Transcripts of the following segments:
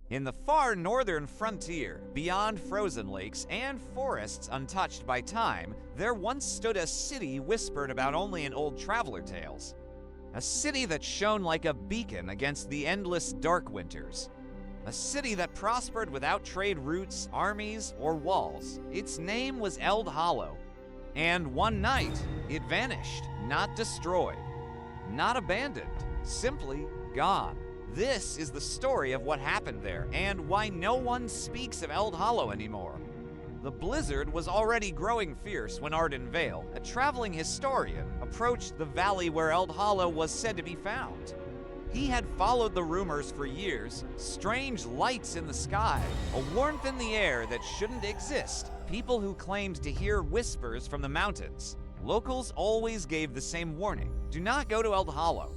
In the far northern frontier, beyond frozen lakes and forests untouched by time, there once stood a city whispered about only in old traveler tales. A city that shone like a beacon against the endless dark winters. A city that prospered without trade routes, armies, or walls. Its name was Eld Hollow. And one night, it vanished, not destroyed, not abandoned, simply gone. This is the story of what happened there, and why no one speaks of Eld Hollow anymore. The blizzard was already growing fierce when Arden Vale, a traveling historian, approached the valley where Eld Hollow was said to be found. He had followed the rumors for years, strange lights in the sky, a warmth in the air that shouldn't exist, people who claimed to hear whispers from the mountains. Locals always gave the same warning: do not go to Eld Hollow.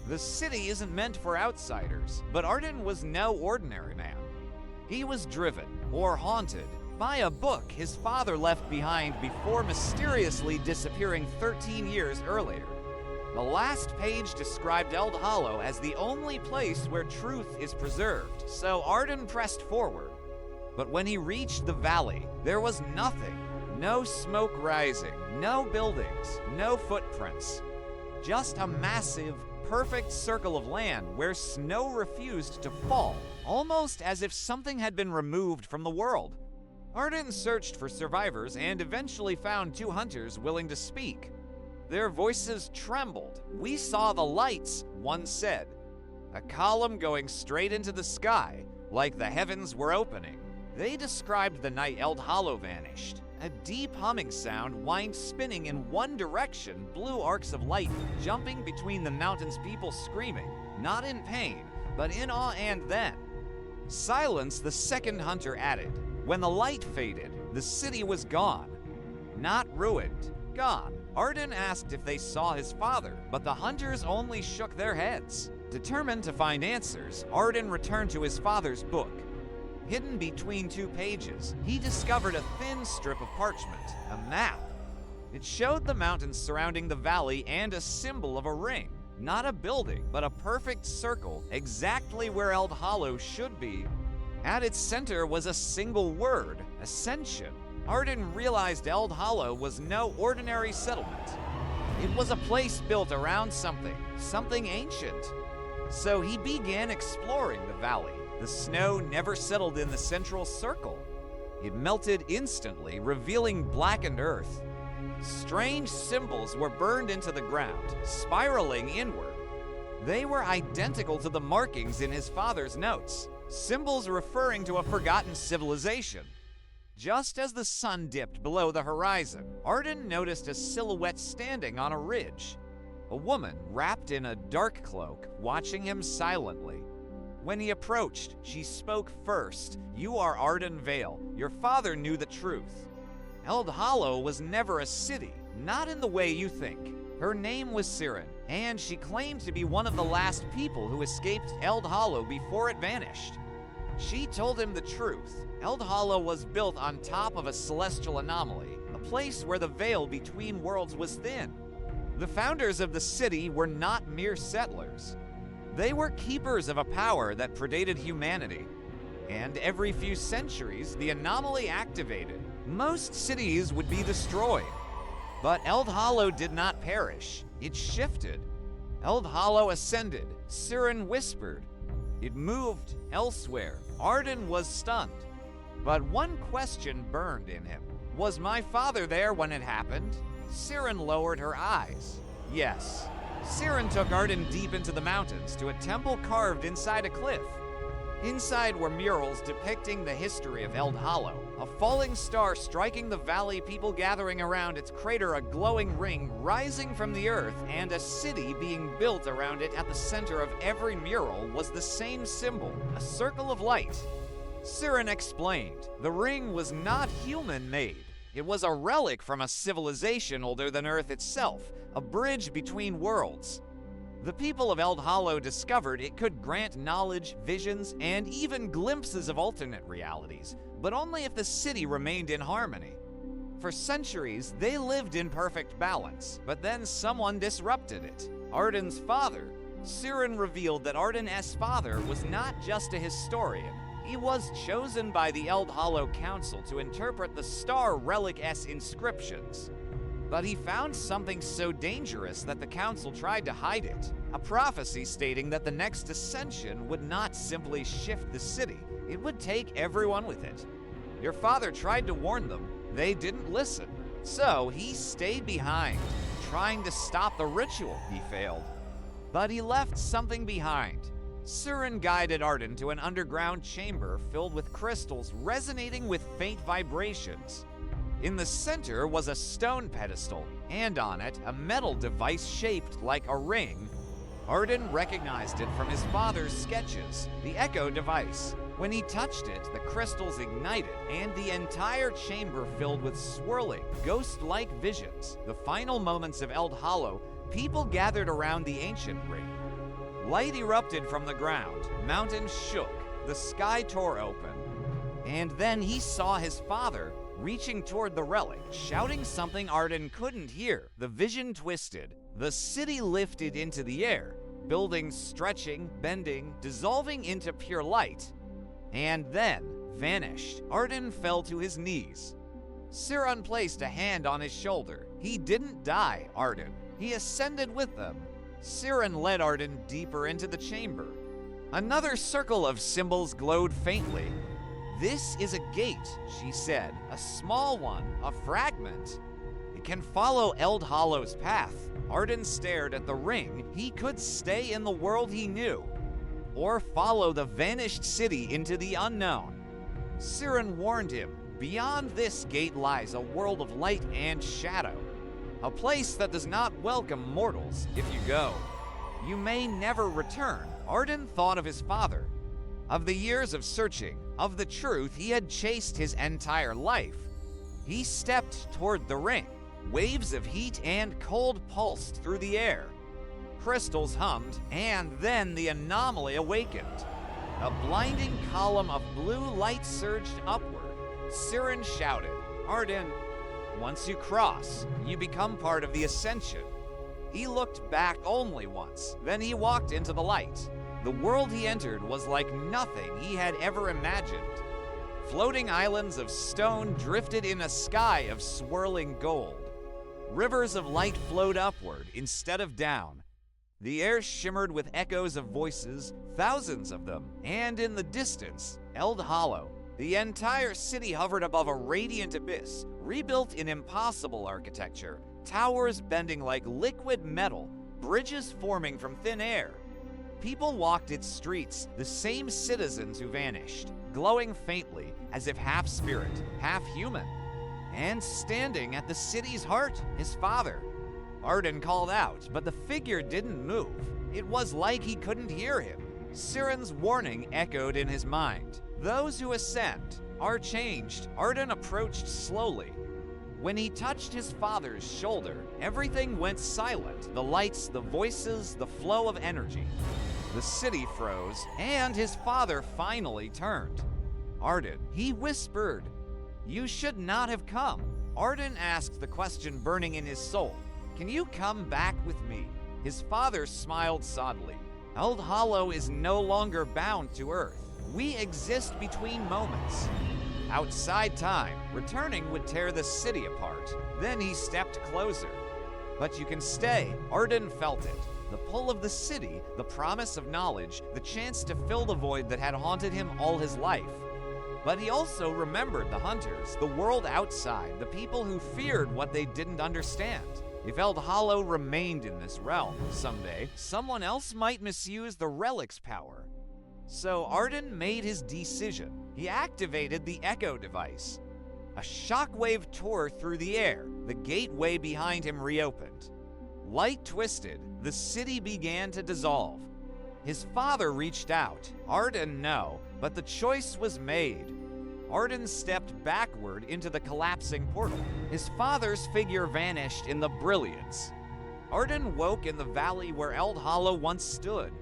The city isn't meant for outsiders, but Arden was no ordinary man. He was driven, or haunted, by a book his father left behind before mysteriously disappearing 13 years earlier. The last page described Eld Hollow as the only place where truth is preserved, so Arden pressed forward. But when he reached the valley, there was nothing. No smoke rising, no buildings, no footprints. Just a massive, perfect circle of land where snow refused to fall, almost as if something had been removed from the world. Arden searched for survivors and eventually found 2 hunters willing to speak. Their voices trembled. "We saw the lights," one said. A column going straight into the sky, like the heavens were opening. They described the night Eld Hollow vanished. A deep humming sound whined spinning in one direction, blue arcs of light jumping between the mountains, people screaming, not in pain, but in awe. And then, silence, the second hunter added. When the light faded, the city was gone. Not ruined, gone. Arden asked if they saw his father, but the hunters only shook their heads. Determined to find answers, Arden returned to his father's book. Hidden between 2 pages, he discovered a thin strip of parchment, a map. It showed the mountains surrounding the valley and a symbol of a ring. Not a building, but a perfect circle, exactly where Eld Hollow should be. At its center was a single word: ascension. Arden realized Eld Hollow was no ordinary settlement. It was a place built around something ancient. So he began exploring the valley. The snow never settled in the central circle. It melted instantly, revealing blackened earth. Strange symbols were burned into the ground, spiraling inward. They were identical to the markings in his father's notes, symbols referring to a forgotten civilization. Just as the sun dipped below the horizon, Arden noticed a silhouette standing on a ridge. A woman wrapped in a dark cloak, watching him silently. When he approached, she spoke first. "You are Arden Vale. Your father knew the truth. Eld Hollow was never a city, not in the way you think. Her name was Siren, and she claimed to be one of the last people who escaped Eld Hollow before it vanished." She told him the truth. Eld Hollow was built on top of a celestial anomaly, a place where the veil between worlds was thin. The founders of the city were not mere settlers. They were keepers of a power that predated humanity. And every few centuries, the anomaly activated. Most cities would be destroyed. But Eld Hollow did not perish. It shifted. Eld Hollow ascended. Siren whispered. It moved elsewhere. Arden was stunned. But one question burned in him. Was my father there when it happened? Siren lowered her eyes. Yes. Siren took Arden deep into the mountains to a temple carved inside a cliff. Inside were murals depicting the history of Eld Hollow, a falling star striking the valley, people gathering around its crater, a glowing ring rising from the earth, and a city being built around it. At the center of every mural was the same symbol, a circle of light. Siren explained, the ring was not human-made. It was a relic from a civilization older than Earth itself, a bridge between worlds. The people of Eld Hollow discovered it could grant knowledge, visions, and even glimpses of alternate realities, but only if the city remained in harmony. For centuries, they lived in perfect balance, but then someone disrupted it. Arden's father, Siren revealed that Arden S. father was not just a historian. He was chosen by the Eld Hollow Council to interpret the Star Relic S inscriptions. But he found something so dangerous that the council tried to hide it. A prophecy stating that the next ascension would not simply shift the city, it would take everyone with it. Your father tried to warn them. They didn't listen. So he stayed behind, trying to stop the ritual. He failed. But he left something behind. Siren guided Arden to an underground chamber filled with crystals resonating with faint vibrations. In the center was a stone pedestal, and on it, a metal device shaped like a ring. Arden recognized it from his father's sketches, the Echo device. When he touched it, the crystals ignited, and the entire chamber filled with swirling, ghost-like visions. The final moments of Eld Hollow, people gathered around the ancient ring. Light erupted from the ground, mountains shook, the sky tore open. And then he saw his father reaching toward the relic, shouting something Arden couldn't hear. The vision twisted. The city lifted into the air, buildings stretching, bending, dissolving into pure light, and then vanished. Arden fell to his knees. Siren placed a hand on his shoulder. He didn't die, Arden. He ascended with them. Siren led Arden deeper into the chamber. Another circle of symbols glowed faintly. "This is a gate," she said. "A small one, a fragment. It can follow Eld Hollow's path." Arden stared at the ring. He could stay in the world he knew, or follow the vanished city into the unknown. Siren warned him, "Beyond this gate lies a world of light and shadow. A place that does not welcome mortals. If you go, you may never return." Arden thought of his father, of the years of searching, of the truth he had chased his entire life. He stepped toward the ring. Waves of heat and cold pulsed through the air. Crystals hummed, and then the anomaly awakened. A blinding column of blue light surged upward. Siren shouted, "Arden, once you cross, you become part of the ascension." He looked back only once, then he walked into the light. The world he entered was like nothing he had ever imagined. Floating islands of stone drifted in a sky of swirling gold. Rivers of light flowed upward instead of down. The air shimmered with echoes of voices, thousands of them, and in the distance, Eld Hollow. The entire city hovered above a radiant abyss, rebuilt in impossible architecture, towers bending like liquid metal, bridges forming from thin air. People walked its streets, the same citizens who vanished, glowing faintly as if half spirit, half human. And standing at the city's heart, his father. Arden called out, but the figure didn't move. It was like he couldn't hear him. Siren's warning echoed in his mind. Those who ascend are changed. Arden approached slowly. When he touched his father's shoulder, everything went silent. The lights, the voices, the flow of energy. The city froze, and his father finally turned. "Arden," he whispered, "you should not have come." Arden asked the question burning in his soul, "Can you come back with me?" His father smiled soddily. "Eld Hollow is no longer bound to Earth. We exist between moments. Outside time, returning would tear the city apart." Then he stepped closer. "But you can stay." Arden felt it. The pull of the city, the promise of knowledge, the chance to fill the void that had haunted him all his life. But he also remembered the hunters, the world outside, the people who feared what they didn't understand. If Eld Hollow remained in this realm, someday, someone else might misuse the relic's power. So Arden made his decision. He activated the Echo device. A shockwave tore through the air. The gateway behind him reopened. Light twisted. The city began to dissolve. His father reached out. Arden no, but the choice was made. Arden stepped backward into the collapsing portal. His father's figure vanished in the brilliance. Arden woke in the valley where Eld Hollow once stood.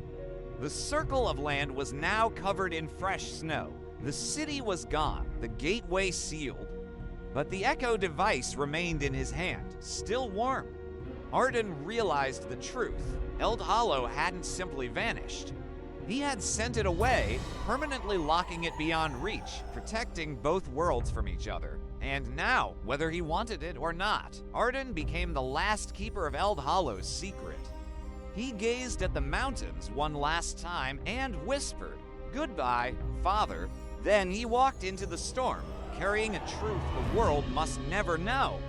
The circle of land was now covered in fresh snow. The city was gone, the gateway sealed. But the Echo device remained in his hand, still warm. Arden realized the truth. Eld Hollow hadn't simply vanished. He had sent it away, permanently locking it beyond reach, protecting both worlds from each other. And now, whether he wanted it or not, Arden became the last keeper of Eld Hollow's secret. He gazed at the mountains one last time and whispered, "Goodbye, Father." Then he walked into the storm, carrying a truth the world must never know.